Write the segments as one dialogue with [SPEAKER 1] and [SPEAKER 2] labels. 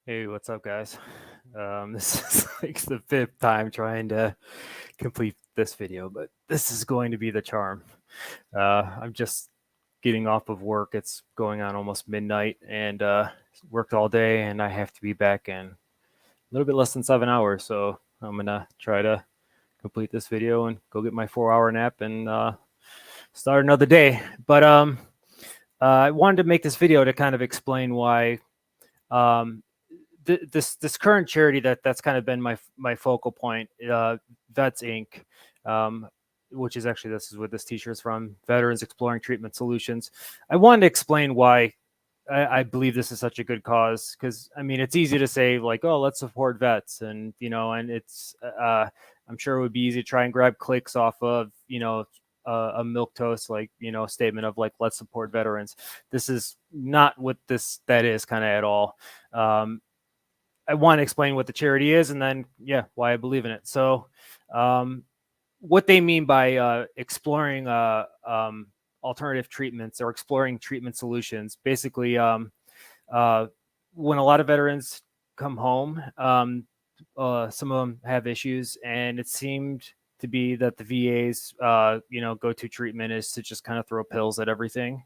[SPEAKER 1] Hey, what's up, guys? This is like the fifth time trying to complete this video, but this is going to be the charm. I'm just getting off of work. It's going on almost midnight, and worked all day, and I have to be back in a little bit less than 7 hours. So I'm gonna try to complete this video and go get my 4 hour nap and start another day. But I wanted to make this video to kind of explain why. Um, this current charity that's kind of been my focal point, VETS Inc., um, which is actually, this is what this T-shirt is from, Veterans Exploring Treatment Solutions. I wanted to explain why I believe this is such a good cause, because I mean it's easy to say like, oh, let's support vets, and and it's I'm sure it would be easy to try and grab clicks off of a milk toast like statement of like, let's support veterans. This is not what that is kind of at all. I want to explain what the charity is, and then why I believe in it. So what they mean by exploring alternative treatments or exploring treatment solutions, basically, when a lot of veterans come home, some of them have issues, and it seemed to be that the VA's go-to treatment is to just kind of throw pills at everything,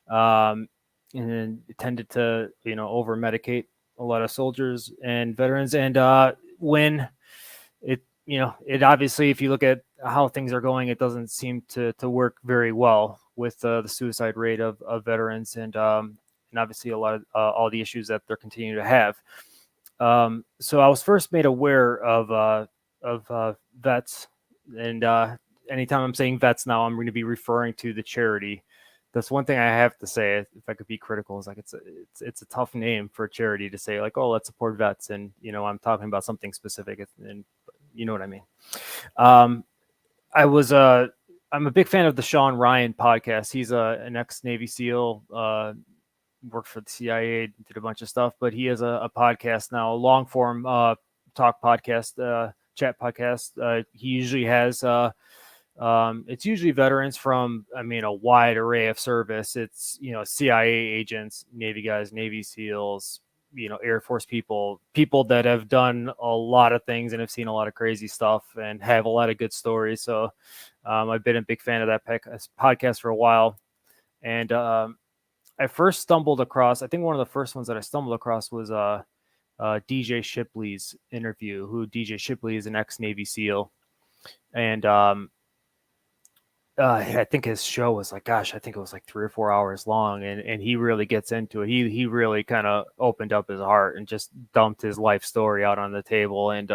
[SPEAKER 1] and it tended to over medicate a lot of soldiers and veterans. And when it obviously, if you look at how things are going, it doesn't seem to work very well with the suicide rate of veterans, and obviously a lot of all the issues that they're continuing to have. So I was first made aware of vets, and anytime I'm saying vets now, I'm going to be referring to the charity. That's one thing I have to say, if I could be critical, is like it's a tough name for a charity to say like, oh, let's support vets, and I'm talking about something specific, and you know what I mean. Um, I was I'm a big fan of the Sean Ryan podcast. He's an ex Navy SEAL, worked for the CIA, did a bunch of stuff, but he has a podcast now, a long form talk podcast, chat podcast. He usually has it's usually veterans from, I mean, a wide array of service. It's CIA agents, Navy guys, Navy SEALs, Air Force people that have done a lot of things and have seen a lot of crazy stuff and have a lot of good stories. So I've been a big fan of that podcast for a while. And I first stumbled across, I think one of the first ones that I stumbled across was DJ Shipley's interview. Who DJ Shipley is an ex-Navy SEAL. And I think his show was like, gosh, I think it was like 3 or 4 hours long, and he really gets into it. He really kind of opened up his heart and just dumped his life story out on the table, and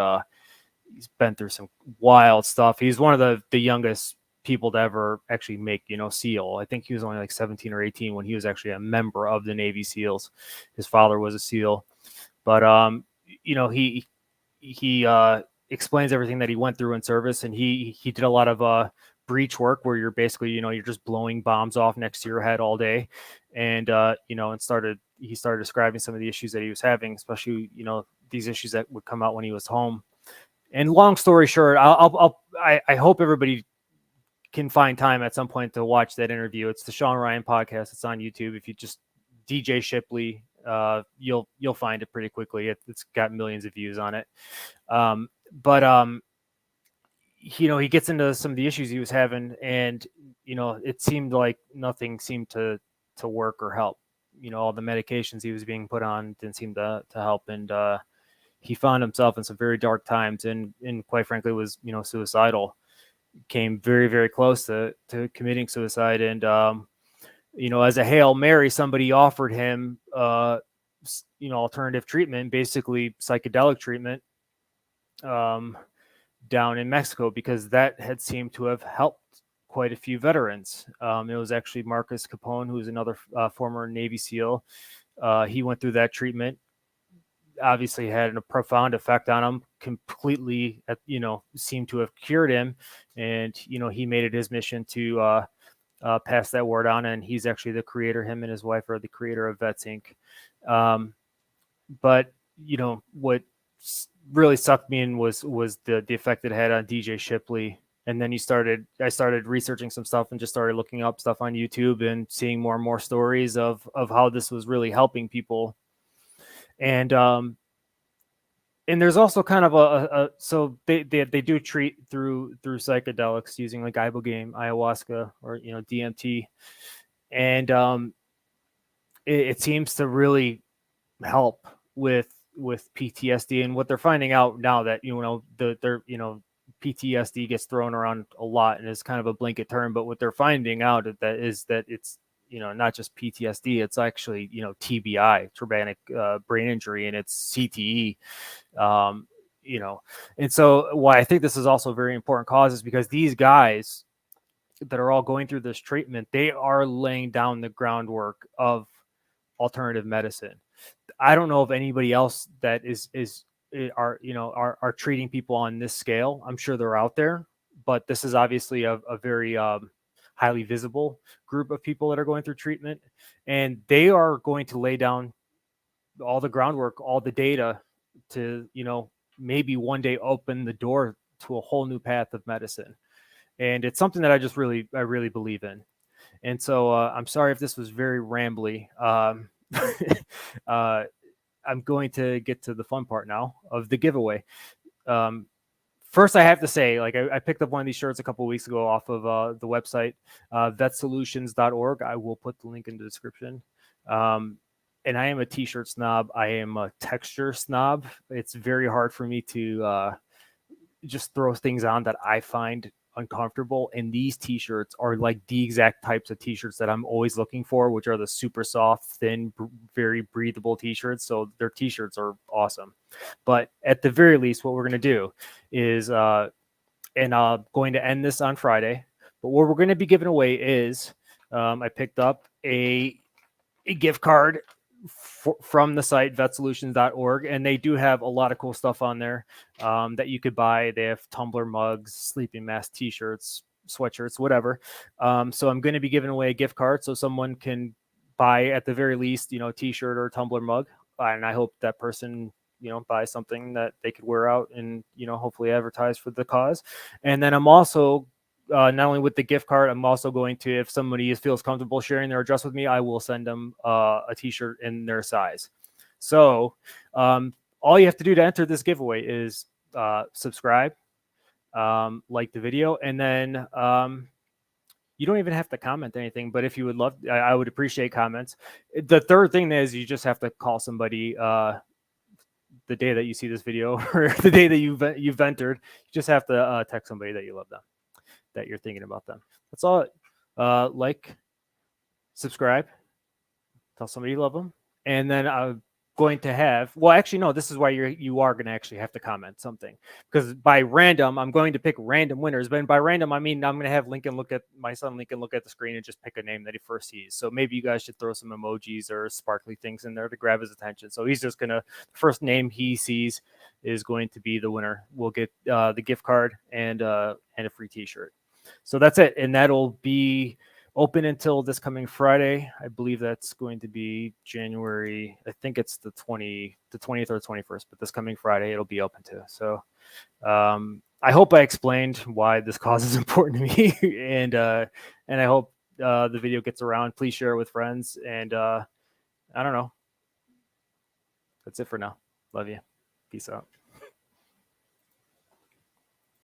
[SPEAKER 1] he's been through some wild stuff. He's one of the youngest people to ever actually make SEAL. I think he was only like 17 or 18 when he was actually a member of the Navy SEALs. His father was a SEAL, but he explains everything that he went through in service, and he did a lot of breach work where you're basically you're just blowing bombs off next to your head all day, and he started describing some of the issues that he was having, especially these issues that would come out when he was home. And long story short, I hope everybody can find time at some point to watch that interview. It's the Sean Ryan podcast. It's on YouTube. If you just DJ Shipley, you'll find it pretty quickly. It's got millions of views on it. But he gets into some of the issues he was having, and it seemed like nothing seemed to work or help. All the medications he was being put on didn't seem to help, and he found himself in some very dark times, and quite frankly was suicidal. Came very, very close to committing suicide, and as a Hail Mary, somebody offered him alternative treatment, basically psychedelic treatment, down in Mexico, because that had seemed to have helped quite a few veterans. It was actually Marcus Capone, who was another former Navy SEAL. He went through that treatment, obviously had a profound effect on him, completely seemed to have cured him, and he made it his mission to pass that word on, and he's actually the creator, him and his wife are the creator of VETS Inc. But what really sucked me in was the effect it had on DJ Shipley. And then I started researching some stuff and just started looking up stuff on YouTube and seeing more and more stories of how this was really helping people. And and there's also kind of so they do treat through psychedelics using like ibogaine, ayahuasca, or DMT, and it seems to really help with PTSD. And what they're finding out now, that they're PTSD gets thrown around a lot and is kind of a blanket term, but what they're finding out is that it's not just PTSD, it's actually TBI, traumatic brain injury, and it's CTE. um, and so why I think this is also a very important cause is because these guys that are all going through this treatment, they are laying down the groundwork of alternative medicine. I don't know of anybody else that are treating people on this scale. I'm sure they're out there, but this is obviously a very highly visible group of people that are going through treatment, and they are going to lay down all the groundwork, all the data to maybe one day open the door to a whole new path of medicine. And it's something that I really believe in. And so I'm sorry if this was very rambly. uh, I'm going to get to the fun part now of the giveaway. Um, First, I have to say, like, I picked up one of these shirts a couple of weeks ago off of the website, vetsolutions.org. I will put the link in the description. And I am a t-shirt snob. I am a texture snob. It's very hard for me to just throw things on that I find uncomfortable. And these t-shirts are like the exact types of t-shirts that I'm always looking for, which are the super soft, thin, very breathable t-shirts. So their t-shirts are awesome. But at the very least, what we're going to do is, and I'm going to end this on Friday, but what we're going to be giving away is, I picked up a gift card from the site vetsolutions.org, and they do have a lot of cool stuff on there that you could buy. They have tumbler mugs, sleeping mask, t-shirts, sweatshirts, whatever. So I'm going to be giving away a gift card so someone can buy, at the very least, a t-shirt or a tumbler mug, and I hope that person buy something that they could wear out and hopefully advertise for the cause. And then I'm also not only with the gift card, I'm also going to, if somebody feels comfortable sharing their address with me, I will send them a t-shirt in their size. So all you have to do to enter this giveaway is subscribe, like the video, and then you don't even have to comment anything, but if you would love, I would appreciate comments. The third thing is you just have to call somebody the day that you see this video or the day that you've entered. You just have to text somebody that you love them, that you're thinking about them. That's all. Like, subscribe, tell somebody you love them, and then I'm going to have. Well, actually, no. This is why you are going to actually have to comment something, because by random, I'm going to pick random winners. But by random, I mean I'm going to have Lincoln look at the screen and just pick a name that he first sees. So maybe you guys should throw some emojis or sparkly things in there to grab his attention. So he's just gonna, the first name he sees is going to be the winner. We'll get the gift card and a free T-shirt. So that's it, and that'll be open until this coming Friday. I believe that's going to be January. I think it's the 20th or 21st, but this coming Friday it'll be open too. So I hope I explained why this cause is important to me, and I hope the video gets around. Please share it with friends, and I don't know. That's it for now. Love you. Peace out.